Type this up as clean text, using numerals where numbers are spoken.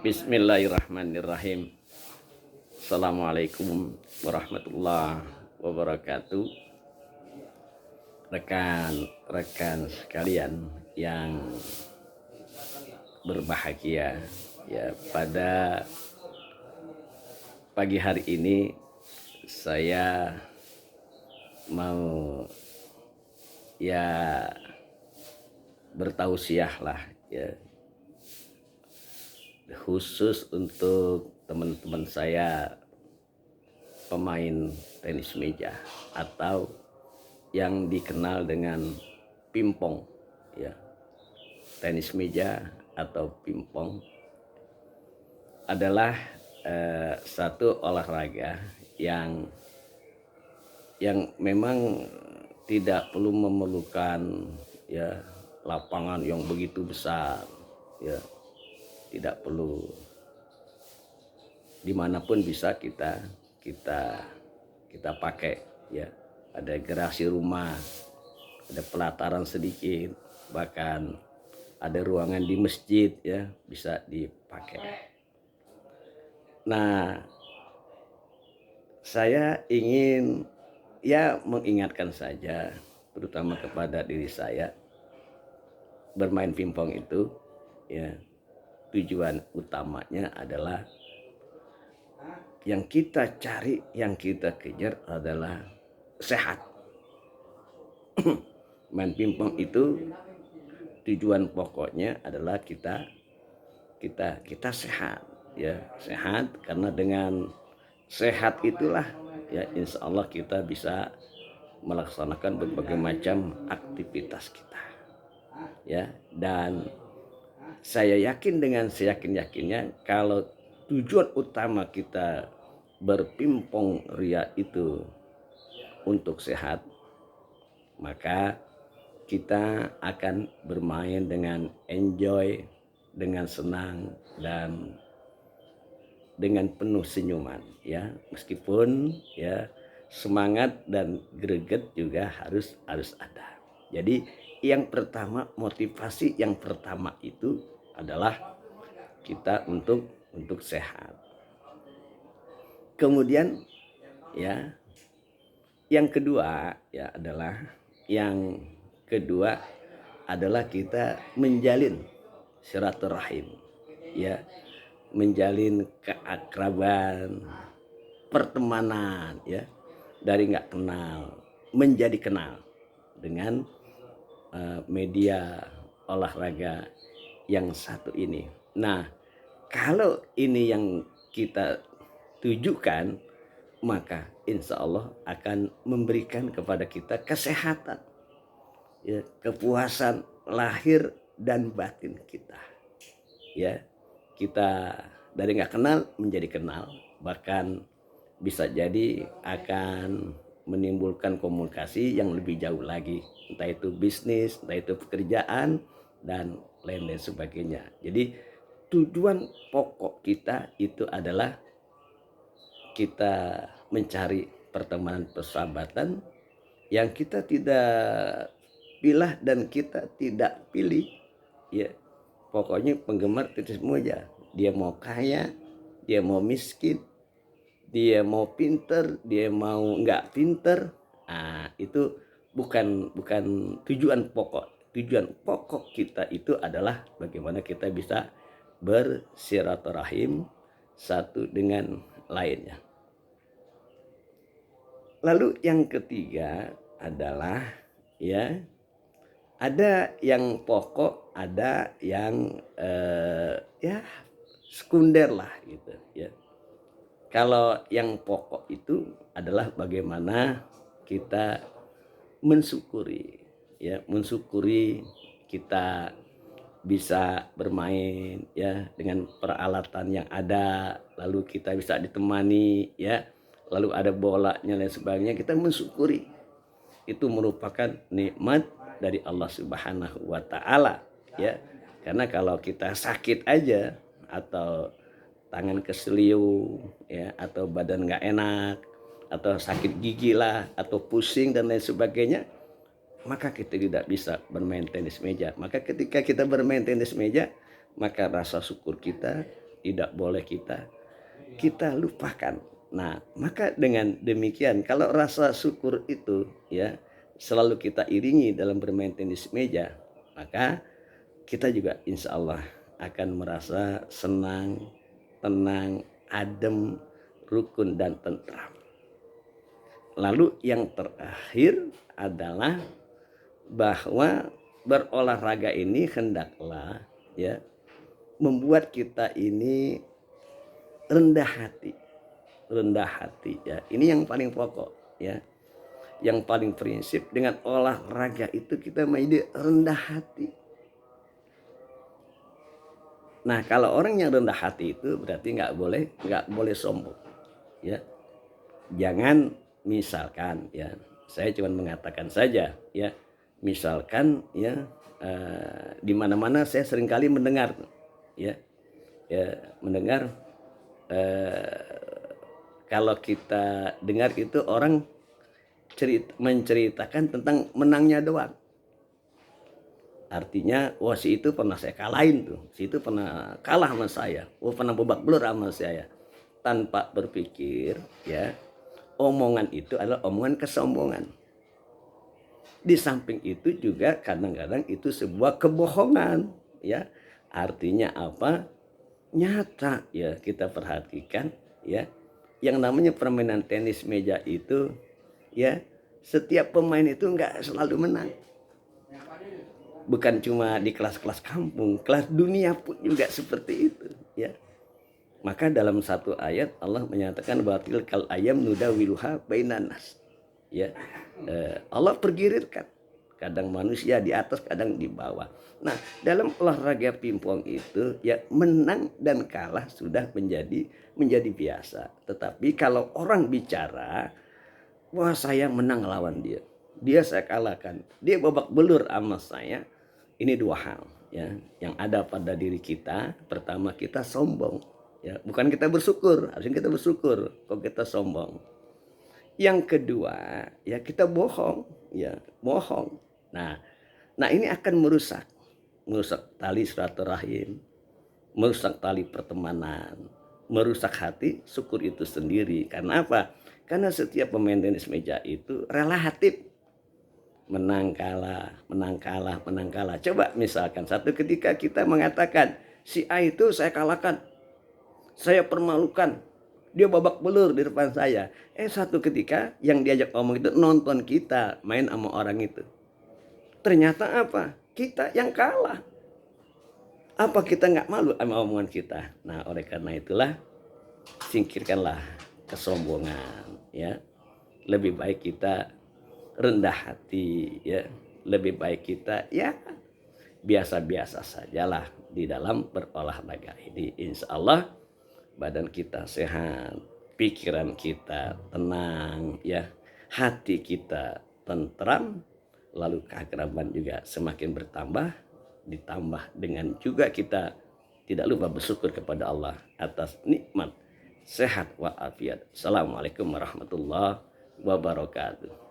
Bismillahirrahmanirrahim. Assalamualaikum warahmatullahi wabarakatuh. Rekan-rekan sekalian yang berbahagia, ya, pada pagi hari ini saya mau bertausiah lah, ya, khusus untuk teman-teman saya pemain tenis meja atau yang dikenal dengan pingpong, ya. Tenis meja atau pingpong adalah satu olahraga yang memang tidak perlu memerlukan, ya, lapangan yang begitu besar, ya. Tidak perlu, dimanapun bisa kita pakai, ya. Ada garasi rumah, ada pelataran sedikit, bahkan ada ruangan di masjid, ya, bisa dipakai. Nah, saya ingin mengingatkan saja, terutama kepada diri saya, bermain pingpong itu, ya, tujuan utamanya adalah yang kita cari, yang kita kejar adalah sehat. Main pingpong itu tujuan pokoknya adalah kita sehat, ya, sehat, karena dengan sehat itulah, ya, insya Allah kita bisa melaksanakan berbagai macam aktivitas kita, ya. Dan saya yakin dengan seyakin-yakinnya kalau tujuan utama kita berpingpong ria itu untuk sehat, maka kita akan bermain dengan enjoy, dengan senang, dan dengan penuh senyuman, ya. Meskipun, ya, semangat dan greget juga harus ada. Jadi yang pertama, motivasi yang pertama itu adalah kita untuk sehat. Kemudian, ya, yang kedua adalah kita menjalin silaturahim, ya, menjalin keakraban, pertemanan, ya, dari nggak kenal menjadi kenal dengan media olahraga yang satu ini. Nah, kalau ini yang kita tujukan, maka insya Allah akan memberikan kepada kita kesehatan, ya, kepuasan lahir dan batin kita, ya. Kita dari nggak kenal menjadi kenal, bahkan bisa jadi akan menimbulkan komunikasi yang lebih jauh lagi, entah itu bisnis, entah itu pekerjaan, dan lain-lain sebagainya. Jadi tujuan pokok kita itu adalah kita mencari pertemanan persahabatan yang kita tidak pilih dan kita tidak pilih, ya. Pokoknya penggemar tenis meja, dia mau kaya, dia mau miskin, dia mau pinter, dia mau nggak pinter, itu bukan tujuan pokok. Tujuan pokok kita itu adalah bagaimana kita bisa bersilaturahim satu dengan lainnya. Lalu yang ketiga adalah, ya, ada yang pokok, ada yang sekunder lah, gitu, ya. Kalau yang pokok itu adalah bagaimana kita mensyukuri, ya, mensyukuri kita bisa bermain, ya, dengan peralatan yang ada, lalu kita bisa ditemani, ya, lalu ada bolanya dan sebagainya, kita mensyukuri. Itu merupakan nikmat dari Allah Subhanahu wa taala, ya. Karena kalau kita sakit aja, atau tangan keseliu, ya, atau badan nggak enak, atau sakit gigi lah, atau pusing dan lain sebagainya, maka kita tidak bisa bermain tenis meja. Maka ketika kita bermain tenis meja, maka rasa syukur kita tidak boleh kita lupakan. Nah, maka dengan demikian kalau rasa syukur itu ya selalu kita iringi dalam bermain tenis meja, maka kita juga insya Allah akan merasa senang, tenang, adem, rukun dan tentram. Lalu yang terakhir adalah bahwa berolahraga ini hendaklah ya membuat kita ini rendah hati ya. Ini yang paling pokok ya, yang paling prinsip. Dengan olahraga itu kita menjadi rendah hati. Nah, kalau orang yang rendah hati itu berarti nggak boleh sombong ya. Jangan misalkan ya, saya cuma mengatakan saja ya, misalkan ya di mana-mana saya seringkali mendengar ya mendengar kalau kita dengar itu orang menceritakan tentang menangnya doang. Artinya, wah si itu pernah saya kalahin tuh, si itu pernah kalah sama saya, wah pernah babak belur sama saya. Tanpa berpikir ya, omongan itu adalah omongan kesombongan. Di samping itu juga kadang-kadang itu sebuah kebohongan ya. Artinya apa? Nyata ya, kita perhatikan ya. Yang namanya permainan tenis meja itu ya, setiap pemain itu nggak selalu menang. Bukan cuma di kelas-kelas kampung, kelas dunia pun juga seperti itu ya. Maka dalam satu ayat Allah menyatakan batil kal ayam nudawiluha bainan nas ya. Allah pergirirkan, kadang manusia di atas kadang di bawah. Nah, dalam olahraga pingpong itu ya menang dan kalah sudah menjadi biasa. Tetapi kalau orang bicara, wah saya menang lawan dia, saya kalahkan, dia babak belur sama saya. Ini dua hal ya yang ada pada diri kita. Pertama, kita sombong ya, bukan kita bersyukur. Harusnya kita bersyukur kok kita sombong. Yang kedua ya, kita bohong ya, bohong. Nah ini akan merusak tali silaturahim, merusak tali pertemanan, merusak hati syukur itu sendiri. Karena apa? Karena setiap pemain tenis meja itu relatif, menang kalah. Coba misalkan satu ketika kita mengatakan si A itu saya kalahkan, saya permalukan, dia babak belur di depan saya. Satu ketika yang diajak omong itu nonton kita main sama orang itu. Ternyata apa? Kita yang kalah. Apa kita nggak malu sama omongan kita? Nah, oleh karena itulah singkirkanlah kesombongan ya. Lebih baik kita rendah hati ya, lebih baik kita ya biasa-biasa sajalah di dalam berolahraga ini. Insya Allah badan kita sehat, pikiran kita tenang ya, hati kita tentram, lalu keakraban juga semakin bertambah, ditambah dengan juga kita tidak lupa bersyukur kepada Allah atas nikmat sehat walafiat. Assalamualaikum warahmatullahi wabarakatuh.